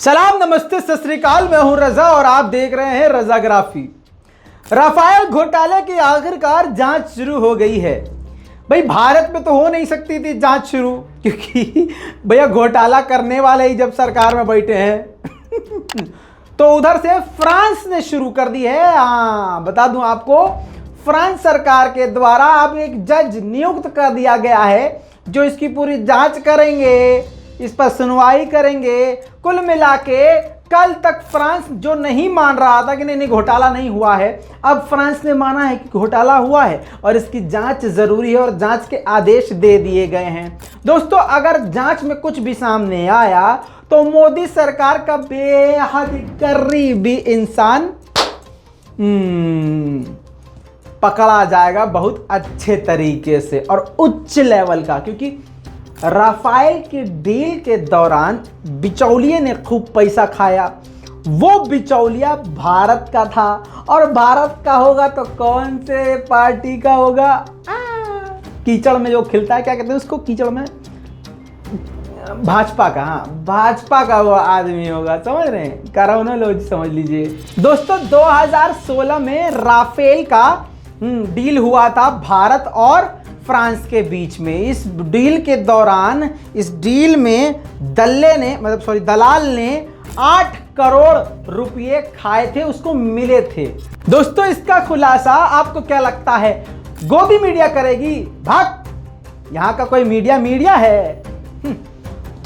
सलाम, नमस्ते, सत श्री अकाल। मैं हूं रजा और आप देख रहे हैं रजाग्राफी। राफेल घोटाले की आखिरकार जांच शुरू हो गई है। भाई भारत में तो हो नहीं सकती थी जांच शुरू, क्योंकि भैया घोटाला करने वाले ही जब सरकार में बैठे हैं तो उधर से फ्रांस ने शुरू कर दी है। हाँ, बता दूं आपको, फ्रांस सरकार के द्वारा अब एक जज नियुक्त कर दिया गया है जो इसकी पूरी जांच करेंगे, इस पर सुनवाई करेंगे। कुल मिला के कल तक फ्रांस जो नहीं मान रहा था कि नहीं घोटाला नहीं हुआ है, अब फ्रांस ने माना है कि घोटाला हुआ है और इसकी जांच जरूरी है और जांच के आदेश दे दिए गए हैं। दोस्तों, अगर जांच में कुछ भी सामने आया तो मोदी सरकार का बेहद करीबी इंसान पकड़ा जाएगा बहुत अच्छे तरीके से और उच्च लेवल का, क्योंकि राफेल की डील के दौरान बिचौलिए ने खूब पैसा खाया। वो बिचौलिया भारत का था और भारत का होगा तो कौन से पार्टी का होगा? कीचड़ में जो खिलता है, क्या कहते हैं उसको, कीचड़ में, भाजपा का। हाँ, भाजपा का वो आदमी होगा। समझ रहे हैं? करोनोलॉजी समझ लीजिए। दोस्तों, 2016 में राफेल का डील हुआ था भारत और फ्रांस के बीच में। इस डील के दौरान, इस डील में दलाल ने 8 करोड़ रुपए खाए थे, उसको मिले थे। दोस्तों, इसका खुलासा आपको क्या लगता है गोदी मीडिया करेगी? भाग, यहां का कोई मीडिया है?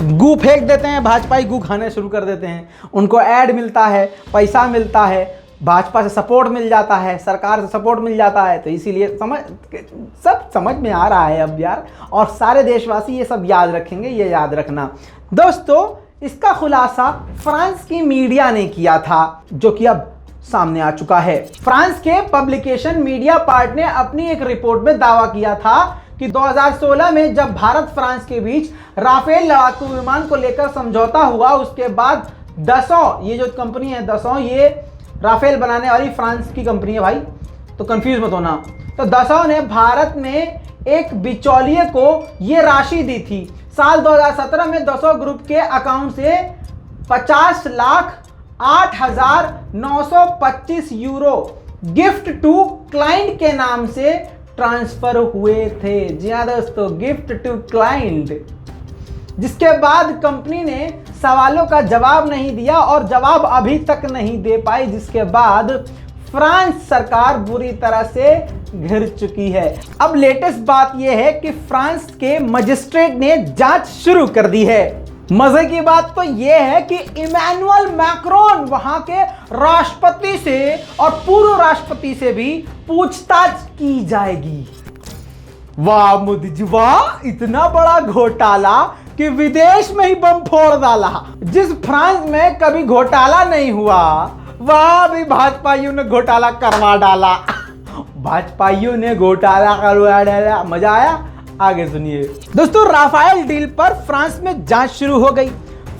गू फेंक देते हैं, भाजपाई गू खाने शुरू कर देते हैं। उनको ऐड मिलता है, पैसा मिलता है, भाजपा से सपोर्ट मिल जाता है, सरकार से सपोर्ट मिल जाता है, तो इसीलिए सब समझ में आ रहा है अब यार। और सारे देशवासी ये सब याद रखेंगे, ये याद रखना। दोस्तों, इसका खुलासा फ्रांस की मीडिया ने किया था, जो कि अब सामने आ चुका है। फ्रांस के पब्लिकेशन मीडिया पार्ट ने अपनी एक रिपोर्ट में दावा किया था कि 2016 में जब भारत फ्रांस के बीच राफेल लड़ाकू विमान को लेकर समझौता हुआ, उसके बाद दसों, ये जो कंपनी है दसों, ये राफेल बनाने वाली फ्रांस की कंपनी है भाई, तो कंफ्यूज मत होना। तो दसों ने भारत में एक बिचौलिए को ये राशि दी थी। साल 2017 में दसों ग्रुप के अकाउंट से 50,08,925 यूरो गिफ्ट टू क्लाइंट के नाम से ट्रांसफर हुए थे। जी हाँ दोस्तों, गिफ्ट टू क्लाइंट। जिसके बाद कंपनी ने सवालों का जवाब नहीं दिया और जवाब अभी तक नहीं दे पाई, जिसके बाद फ्रांस सरकार बुरी तरह से घिर चुकी है। अब लेटेस्ट बात यह है कि फ्रांस के मजिस्ट्रेट ने जांच शुरू कर दी है। मजे की बात तो यह है कि इमैनुअल मैक्रोन वहां के राष्ट्रपति से और पूर्व राष्ट्रपति से भी पूछताछ की जाएगी। वाह मोदी जी वाह, इतना बड़ा घोटाला कि विदेश में ही बम फोड़ डाला। जिस फ्रांस में कभी घोटाला नहीं हुआ, वहां भी भाजपाइयों ने घोटाला करवा डाला। भाजपाइयों ने घोटाला करवा डाला। मजा आया? आगे सुनिए। दोस्तों, राफेल डील पर फ्रांस में जांच शुरू हो गई।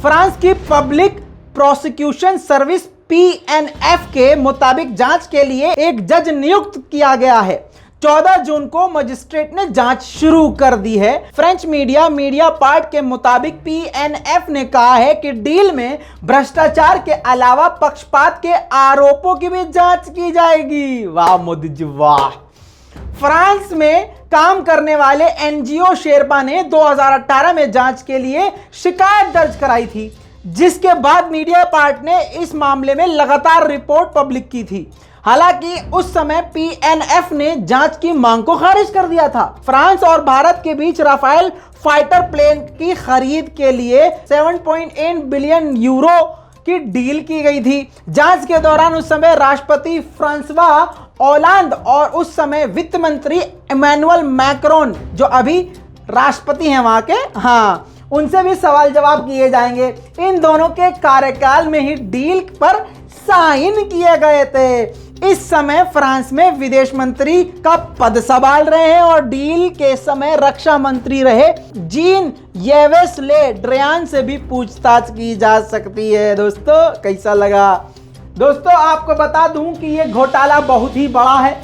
फ्रांस की पब्लिक प्रोसिक्यूशन सर्विस PNF के मुताबिक जांच के लिए एक जज नियुक्त किया गया है। 14 जून को मजिस्ट्रेट ने जांच शुरू कर दी है। फ्रेंच मीडिया पार्ट के मुताबिक PNF ने कहा है कि डील में भ्रष्टाचार के अलावा पक्षपात के आरोपों की भी जांच की जाएगी। वाह मोदी जी वाह। फ्रांस में काम करने वाले NGO शेरपा ने 2018 में जांच के लिए शिकायत दर्ज कराई थी, जिसके बाद मीडिया पार्ट ने इस मामले में लगातार रिपोर्ट पब्लिक की थी। हालांकि उस समय PNF ने जांच की मांग को खारिज कर दिया था। फ्रांस और भारत के बीच राफेल फाइटर प्लेन की खरीद के लिए 7.8 बिलियन यूरो की डील की गई थी। जांच के दौरान उस समय राष्ट्रपति फ्रांसवा ओलांद और उस समय वित्त मंत्री इमैनुअल मैक्रोन, जो अभी राष्ट्रपति हैं वहां के, हाँ, उनसे भी सवाल जवाब किए जाएंगे। इन दोनों के कार्यकाल में ही डील पर साइन किए गए थे। इस समय फ्रांस में विदेश मंत्री का पद संभाल रहे हैं और डील के समय रक्षा मंत्री रहे जीन येवेस ले ड्रियान से भी पूछताछ की जा सकती है। दोस्तों, कैसा लगा? दोस्तों, आपको बता दूं कि ये घोटाला बहुत ही बड़ा है,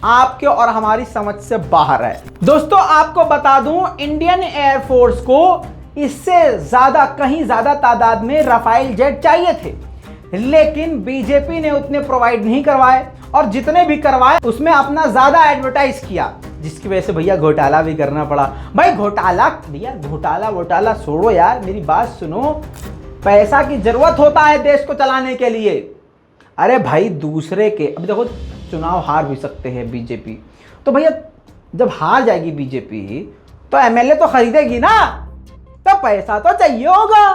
आपके और हमारी समझ से बाहर है। दोस्तों, आपको बता दूं, इंडियन एयरफोर्स को इससे ज़्यादा, कहीं ज़्यादा तादाद में राफेल जेट चाहिए थे, लेकिन बीजेपी ने उतने प्रोवाइड नहीं करवाए, और जितने भी करवाए उसमें अपना ज़्यादा एडवर्टाइज किया, जिसकी वजह से भैया घोटाला भी करना पड़ा। भाई घोटाला, भैया घोटाला छोड़ो यार, मेरी बात सुनो। पैसा की जरूरत होता है देश को चलाने के लिए। अरे भाई दूसरे के, अभी देखो चुनाव हार भी सकते हैं बीजेपी, तो भैया जब हार जाएगी बीजेपी तो एमएलए तो खरीदेगी ना, तो पैसा तो चाहिए होगा,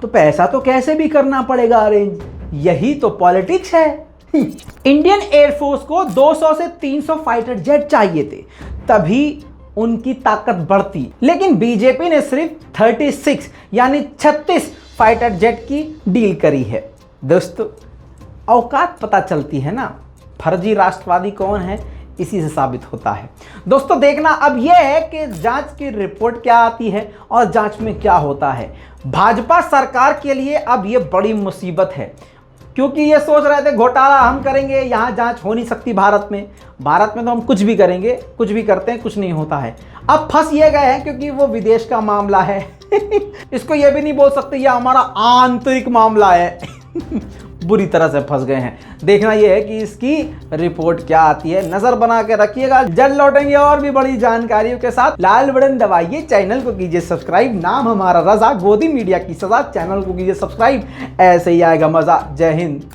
तो पैसा तो कैसे भी करना पड़ेगा अरेंज। यही तो पॉलिटिक्स है। इंडियन एयरफोर्स को 200 से 300 फाइटर जेट चाहिए थे, तभी उनकी ताकत बढ़ती, लेकिन बीजेपी ने सिर्फ 36 यानी 36 फाइटर जेट की डील करी है। दोस्तों औकात पता चलती है ना, फर्जी राष्ट्रवादी कौन है इसी से साबित होता है। दोस्तों देखना अब यह है कि जांच की रिपोर्ट क्या आती है और जांच में क्या होता है। भाजपा सरकार के लिए अब ये बड़ी मुसीबत है, क्योंकि ये सोच रहे थे घोटाला हम करेंगे, यहाँ जांच हो नहीं सकती भारत में तो हम कुछ भी करेंगे, कुछ भी करते हैं, कुछ नहीं होता है। अब फंस ये गए हैं क्योंकि वो विदेश का मामला है। इसको ये भी नहीं बोल सकते ये हमारा आंतरिक मामला है। बुरी तरह से फंस गए हैं। देखना यह है कि इसकी रिपोर्ट क्या आती है, नजर बना के रखिएगा। जल्द लौटेंगे और भी बड़ी जानकारियों के साथ। लाल बटन दबाइए, चैनल को कीजिए सब्सक्राइब। नाम हमारा रजा, गोदी मीडिया की सजा। चैनल को कीजिए सब्सक्राइब, ऐसे ही आएगा मजा। जय हिंद।